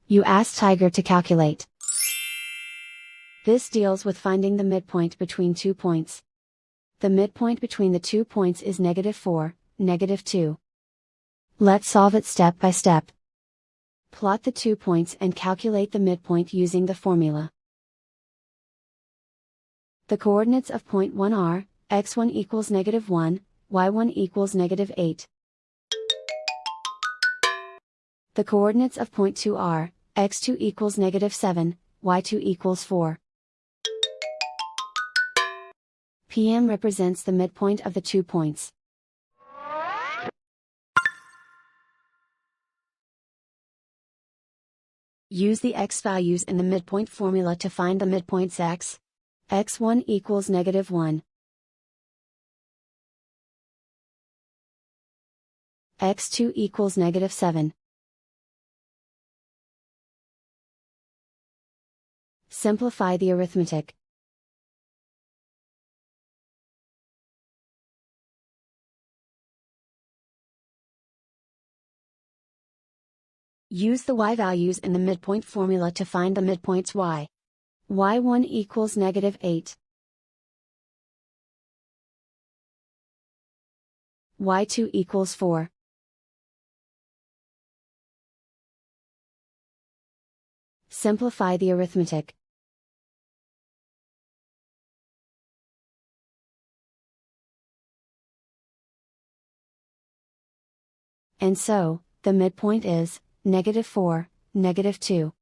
You ask Tiger to calculate. This deals with finding the midpoint between 2 points. The midpoint between the 2 points is -4, -2. Let's solve it step by step. Plot the 2 points and calculate the midpoint using the formula. The coordinates of point 1 are, x1 equals -1, y1 equals -8. The coordinates of point 2 are, x2 equals -7, y2 equals 4. PM represents the midpoint of the 2 points. Use the x values in the midpoint formula to find the midpoints x. x1 equals -1. x2 equals -7. Simplify the arithmetic. Use the y values in the midpoint formula to find the midpoints y. y1 equals -8. y2 equals 4. Simplify the arithmetic. And so, the midpoint is -4, -2.